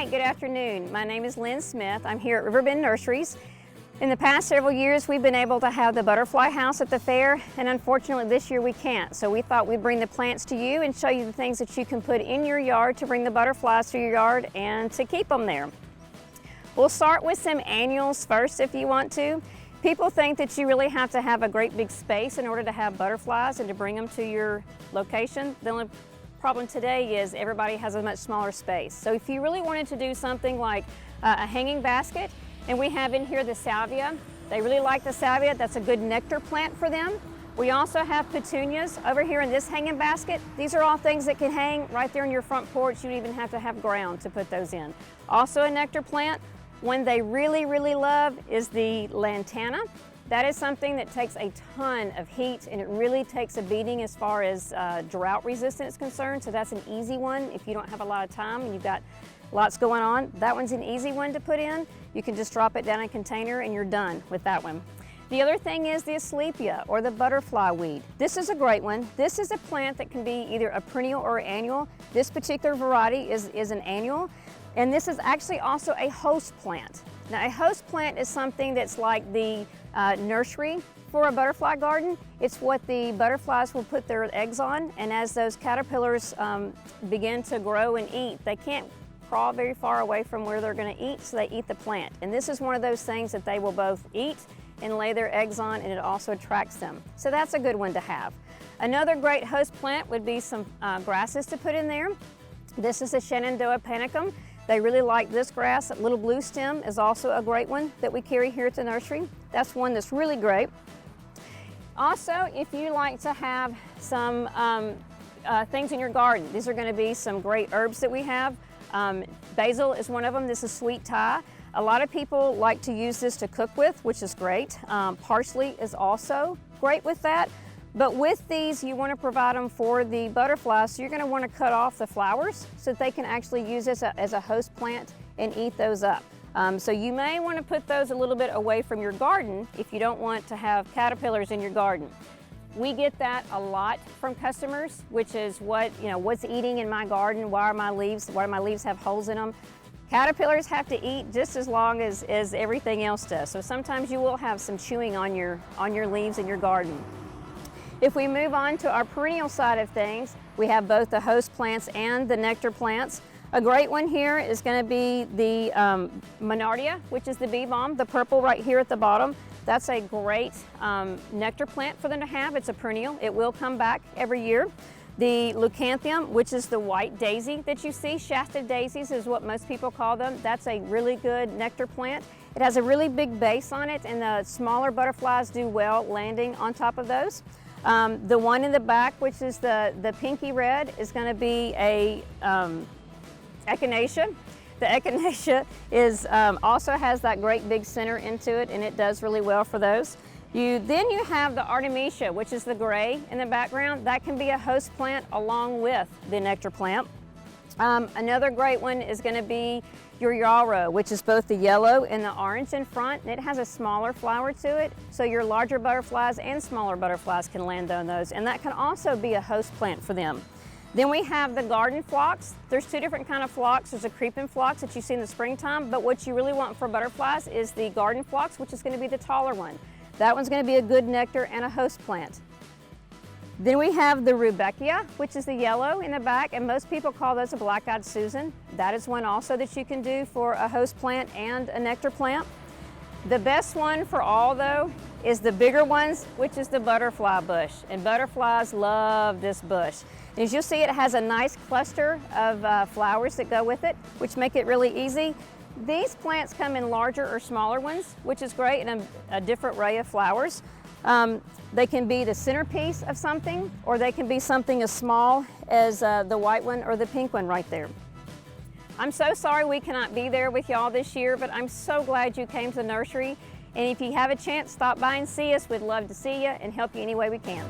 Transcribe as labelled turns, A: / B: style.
A: Hi, good afternoon. My name is Lynn Smith. I'm here at Riverbend Nurseries. In the past several years, we've been able to have the butterfly house at the fair, and unfortunately this year we can't. So we thought we'd bring the plants to you and show you the things that you can put in your yard to bring the butterflies to your yard and to keep them there. We'll start with some annuals first if you want to. People think that you really have to have a great big space in order to have butterflies and to bring them to your location. The only problem today is everybody has a much smaller space. So if you really wanted to do something like a hanging basket, and we have in here the salvia. They really like the salvia. That's a good nectar plant for them. We also have petunias over here in this hanging basket. These are all things that can hang right there in your front porch. You don't even have to have ground to put those in. Also a nectar plant. One they really, really love is the lantana. That is something that takes a ton of heat, and it really takes a beating as far as drought resistance is concerned. So that's an easy one if you don't have a lot of time and you've got lots going on. That one's an easy one to put in. You can just drop it down in a container and you're done with that one. The other thing is the asclepia, or the butterfly weed. This is a great one. This is a plant that can be either a perennial or annual. This particular variety is an annual, and this is actually also a host plant. Now, a host plant is something that's like the nursery for a butterfly garden. It's what the butterflies will put their eggs on, and as those caterpillars begin to grow and eat, they can't crawl very far away from where they're going to eat, so they eat the plant. And this is one of those things that they will both eat and lay their eggs on, and it also attracts them. So that's a good one to have. Another great host plant would be some grasses to put in there. This is the Shenandoah panicum. They really like this grass. That little blue stem is also a great one that we carry here at the nursery. That's one that's really great. Also, if you like to have some things in your garden, these are going to be some great herbs that we have. Basil is one of them. This is sweet Thai. A lot of people like to use this to cook with, which is great. Parsley is also great with that. But with these, you want to provide them for the butterflies, so you're going to want to cut off the flowers so that they can actually use this as a host plant and eat those up. So you may want to put those a little bit away from your garden if you don't want to have caterpillars in your garden. We get that a lot from customers, which is what's eating in my garden? Why do my leaves have holes in them? Caterpillars have to eat just as long as everything else does. So sometimes you will have some chewing on your leaves in your garden. If we move on to our perennial side of things, we have both the host plants and the nectar plants. A great one here is going to be the Monardia, which is the bee balm, the purple right here at the bottom. That's a great nectar plant for them to have. It's a perennial. It will come back every year. The leucanthemum, which is the white daisy that you see, shafted daisies is what most people call them. That's a really good nectar plant. It has a really big base on it, and the smaller butterflies do well landing on top of those. The one in the back, which is the pinky red, is going to be a echinacea. The echinacea also has that great big center into it, and it does really well for those. Then you have the Artemisia, which is the gray in the background. That can be a host plant along with the nectar plant. Another great one is going to be your yarrow, which is both the yellow and the orange in front, and it has a smaller flower to it, so your larger butterflies and smaller butterflies can land on those, and that can also be a host plant for them. Then we have the garden phlox. There's two different kind of phlox. There's a creeping phlox that you see in the springtime, but what you really want for butterflies is the garden phlox, which is going to be the taller one. That one's going to be a good nectar and a host plant. Then we have the Rudbeckia, which is the yellow in the back, and most people call those a black-eyed Susan. That is one also that you can do for a host plant and a nectar plant. The best one for all, though, is the bigger ones, which is the butterfly bush, and butterflies love this bush. And as you'll see, it has a nice cluster of flowers that go with it, which make it really easy. These plants come in larger or smaller ones, which is great, and a different array of flowers. They can be the centerpiece of something, or they can be something as small as the white one or the pink one right there. I'm so sorry we cannot be there with y'all this year, but I'm so glad you came to the nursery. And if you have a chance, stop by and see us. We'd love to see you and help you any way we can.